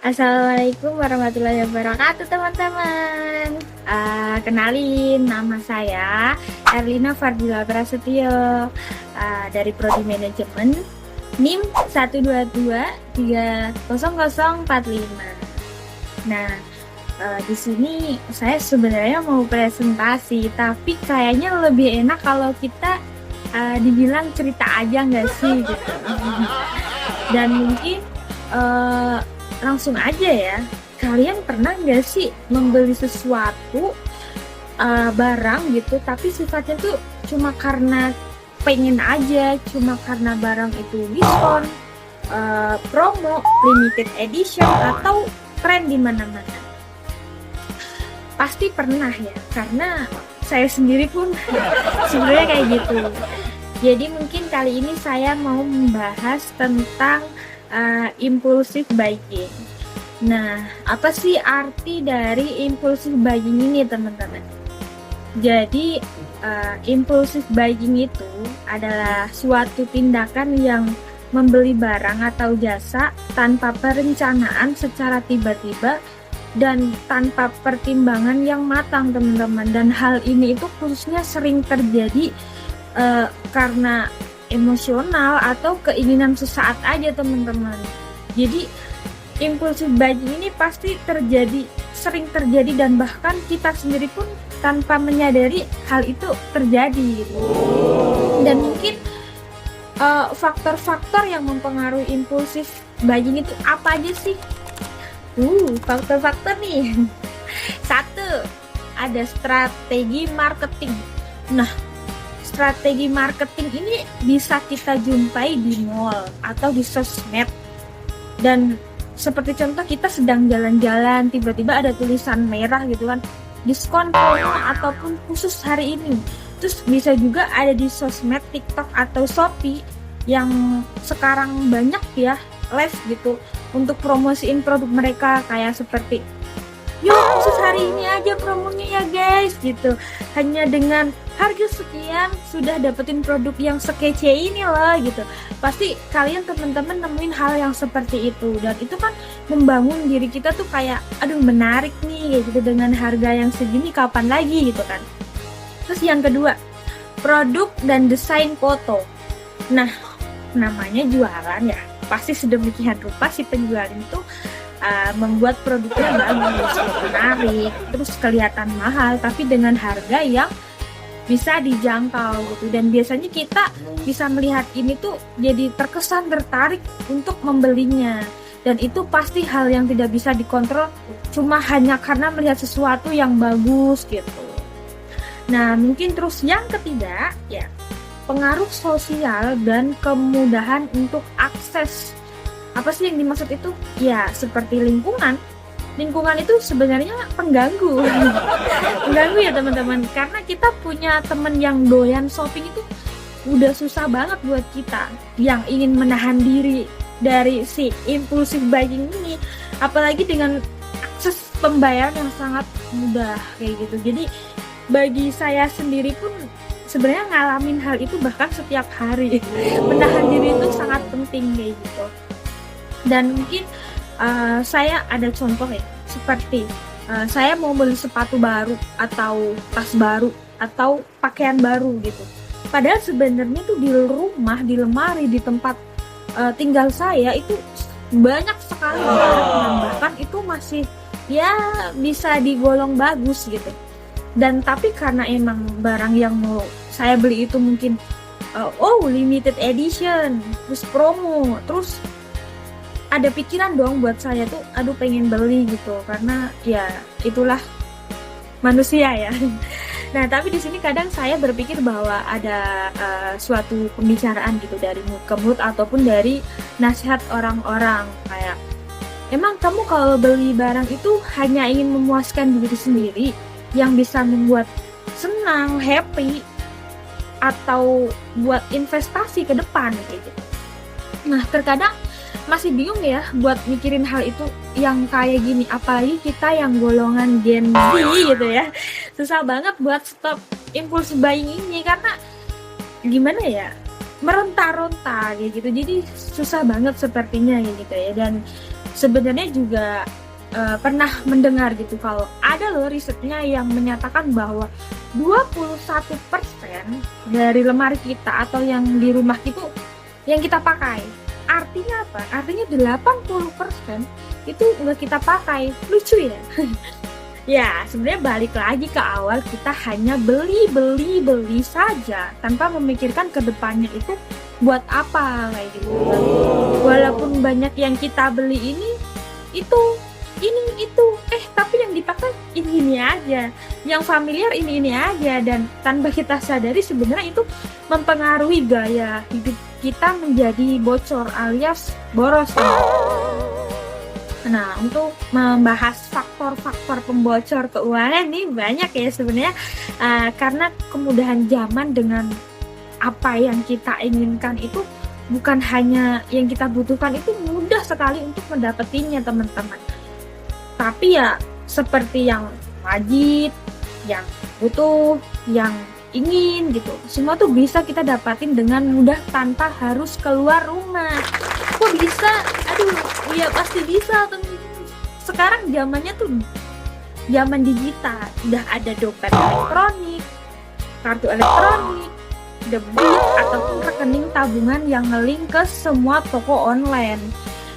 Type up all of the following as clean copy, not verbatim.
Assalamualaikum warahmatullahi wabarakatuh teman-teman. Kenalin, nama saya Erlina Fardila Prasetyo, dari Prodi Manajemen, NIM 122300045. Nah, di sini saya sebenarnya mau presentasi, tapi kayaknya lebih enak kalau kita dibilang cerita aja nggak sih gitu. Dan mungkin langsung aja ya, kalian pernah nggak sih membeli sesuatu barang gitu, tapi sifatnya tuh cuma karena pengen aja, cuma karena barang itu diskon, promo, limited edition, atau tren di mana-mana? Pasti pernah ya, karena saya sendiri pun sebenarnya kayak gitu. Jadi mungkin kali ini saya mau membahas tentang impulsive buying. Nah, apa sih arti dari impulsive buying ini, teman-teman? Jadi, impulsive buying itu adalah suatu tindakan yang membeli barang atau jasa tanpa perencanaan secara tiba-tiba dan tanpa pertimbangan yang matang, teman-teman. Dan hal ini itu khususnya sering terjadi karena emosional atau keinginan sesaat aja, teman-teman. Jadi impulsive buying ini pasti sering terjadi, dan bahkan kita sendiri pun tanpa menyadari hal itu terjadi gitu. Dan mungkin faktor-faktor yang mempengaruhi impulsive buying itu apa aja sih? Faktor-faktor nih. Satu, ada strategi marketing. Nah, strategi marketing ini bisa kita jumpai di mall atau di sosmed. Dan seperti contoh, kita sedang jalan-jalan, tiba-tiba ada tulisan merah gitu kan, diskon promo ataupun khusus hari ini. Terus bisa juga ada di sosmed, TikTok atau Shopee yang sekarang banyak ya live gitu untuk promosiin produk mereka, kayak seperti yuk khusus hari ini aja promonya ya guys gitu. Hanya dengan harga sekian sudah dapetin produk yang sekece ini loh gitu. Pasti kalian teman-teman nemuin hal yang seperti itu, dan itu kan membangun diri kita tuh kayak aduh menarik nih gitu, dengan harga yang segini kapan lagi gitu kan. Terus yang kedua, produk dan desain foto. Nah, namanya jualan ya, pasti sedemikian rupa si penjual itu membuat produknya bagus, menarik, terus kelihatan mahal, tapi dengan harga yang bisa dijangkau gitu. Dan biasanya kita bisa melihat ini tuh jadi terkesan tertarik untuk membelinya, dan itu pasti hal yang tidak bisa dikontrol cuma hanya karena melihat sesuatu yang bagus gitu. Nah, mungkin terus yang ketiga ya, pengaruh sosial dan kemudahan untuk akses. Apa sih yang dimaksud itu? Ya, seperti lingkungan. Lingkungan itu sebenarnya pengganggu. Pengganggu ya teman-teman, karena kita punya temen yang doyan shopping itu udah susah banget buat kita yang ingin menahan diri dari si impulsive buying ini, apalagi dengan akses pembayaran yang sangat mudah kayak gitu. Jadi bagi saya sendiri pun sebenarnya ngalamin hal itu bahkan setiap hari. Menahan diri itu sangat penting kayak gitu. Dan mungkin saya ada contoh ya, seperti saya mau beli sepatu baru atau tas baru atau pakaian baru gitu. Padahal sebenarnya tuh di rumah, di lemari, di tempat tinggal saya itu banyak sekali barang, dan bahkan itu masih ya bisa digolong bagus gitu. Dan tapi karena emang barang yang mau saya beli itu mungkin limited edition, terus promo, terus ada pikiran dong buat saya tuh aduh pengen beli gitu, karena ya itulah manusia ya. Nah, tapi di sini kadang saya berpikir bahwa ada suatu pembicaraan gitu dari mood ke mood ataupun dari nasihat orang-orang, kayak emang kamu kalau beli barang itu hanya ingin memuaskan diri sendiri yang bisa membuat senang, happy, atau buat investasi ke depan gitu. Nah, terkadang masih bingung ya buat mikirin hal itu yang kayak gini, apalagi kita yang golongan Gen Z gitu ya. Susah banget buat stop impulse buying ini, karena gimana ya, meronta-ronta kayak gitu. Jadi susah banget sepertinya gitu ya. Dan sebenarnya juga pernah mendengar gitu kalau ada loh risetnya yang menyatakan bahwa 21% dari lemari kita atau yang di rumah itu yang kita pakai. Artinya apa? Artinya 80% itu nggak kita pakai. Lucu ya? Ya, sebenarnya balik lagi ke awal, kita hanya beli saja tanpa memikirkan ke depannya itu buat apa kayak gitu kan. Walaupun banyak yang kita beli itu, itu, tapi yang dipakai ini aja, yang familiar ini aja, dan tanpa kita sadari sebenarnya itu mempengaruhi gaya hidup kita menjadi bocor alias boros. Nah, untuk membahas faktor-faktor pembocor keuangan ini banyak ya sebenarnya, karena kemudahan zaman dengan apa yang kita inginkan itu bukan hanya yang kita butuhkan, itu mudah sekali untuk mendapatinya teman-teman. Tapi ya seperti yang wajib, yang butuh, yang ingin gitu, semua tuh bisa kita dapatin dengan mudah tanpa harus keluar rumah. Kok bisa? Aduh, ya pasti bisa teman-teman. Sekarang zamannya tuh zaman digital, udah ada dompet elektronik, kartu elektronik, debit ataupun rekening tabungan yang nge-link ke semua toko online.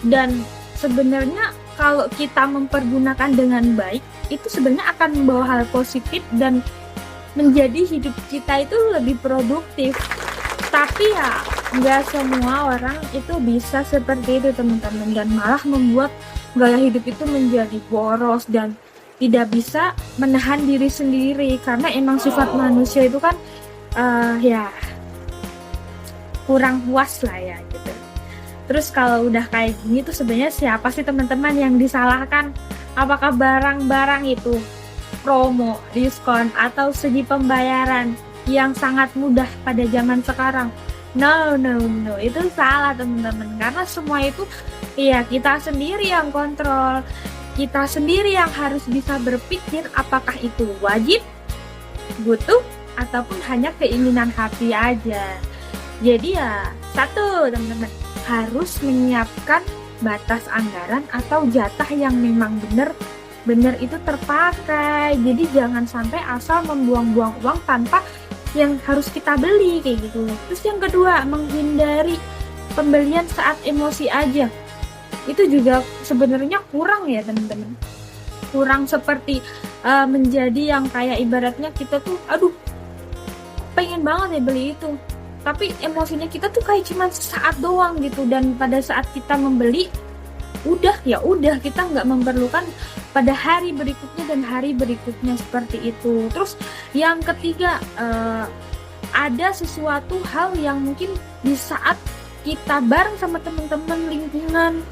Dan sebenarnya kalau kita mempergunakan dengan baik, itu sebenarnya akan membawa hal positif dan menjadi hidup kita itu lebih produktif. Tapi ya nggak semua orang itu bisa seperti itu teman-teman, dan malah membuat gaya hidup itu menjadi boros dan tidak bisa menahan diri sendiri, karena emang sifat manusia itu kan ya kurang puas lah ya gitu. Terus kalau udah kayak gini tuh sebenarnya siapa sih teman-teman yang disalahkan? Apakah barang-barang itu promo, diskon, atau segi pembayaran yang sangat mudah pada zaman sekarang? No, itu salah teman-teman, karena semua itu ya kita sendiri yang kontrol, kita sendiri yang harus bisa berpikir apakah itu wajib, butuh, ataupun hanya keinginan hati aja. Jadi ya satu teman-teman, harus menyiapkan batas anggaran atau jatah yang memang benar itu terpakai. Jadi jangan sampai asal membuang-buang uang tanpa yang harus kita beli kayak gitu. Terus yang kedua, menghindari pembelian saat emosi aja. Itu juga sebenarnya kurang ya teman-teman. Kurang seperti menjadi yang kayak ibaratnya kita tuh aduh pengen banget ya beli itu, tapi emosinya kita tuh kayak cuma sesaat doang gitu, dan pada saat kita membeli udah kita nggak memerlukan pada hari berikutnya dan hari berikutnya seperti itu. Terus yang ketiga, ada sesuatu hal yang mungkin di saat kita bareng sama teman-teman lingkungan,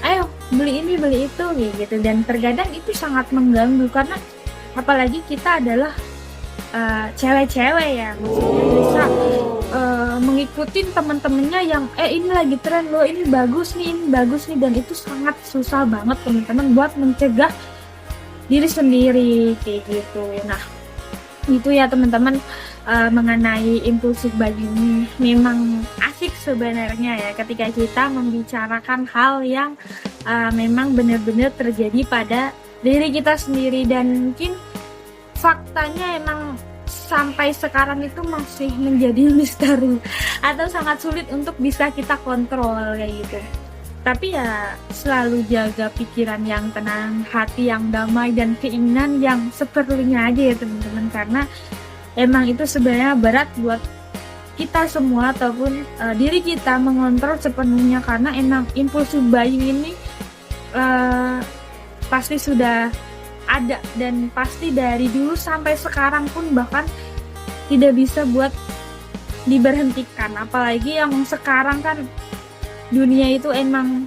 ayo beli ini beli itu gitu, dan terkadang itu sangat mengganggu karena apalagi kita adalah cewek-cewek ya, maksudnya bisa mengikuti teman-temannya yang ini lagi tren loh, ini bagus nih, dan itu sangat susah banget teman-teman buat mencegah diri sendiri kayak gitu. Nah itu ya teman-teman, mengenai impulsif buying ini memang asik sebenarnya ya ketika kita membicarakan hal yang memang benar-benar terjadi pada diri kita sendiri, dan mungkin faktanya emang sampai sekarang itu masih menjadi misteri atau sangat sulit untuk bisa kita kontrol kayak gitu. Tapi ya selalu jaga pikiran yang tenang, hati yang damai, dan keinginan yang seperlunya aja ya teman-teman, karena emang itu sebenarnya berat buat kita semua ataupun diri kita mengontrol sepenuhnya, karena emang impulsive buying ini pasti sudah ada, dan pasti dari dulu sampai sekarang pun bahkan tidak bisa buat diberhentikan. Apalagi yang sekarang kan dunia itu emang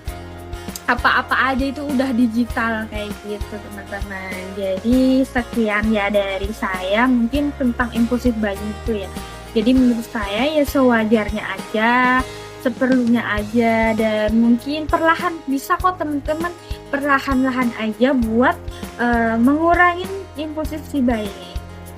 apa-apa aja itu udah digital kayak gitu teman-teman. Jadi sekian ya dari saya mungkin tentang impulsive buying itu ya. Jadi menurut saya ya sewajarnya aja, seperlunya aja, dan mungkin perlahan bisa kok teman-teman, perlahan-lahan aja buat mengurangin impulsif buying.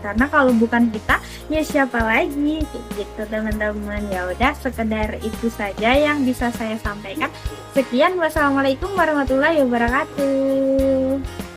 karena kalau bukan kita ya siapa lagi gitu teman-teman. Ya udah, sekedar itu saja yang bisa saya sampaikan. Sekian, wassalamualaikum warahmatullahi wabarakatuh.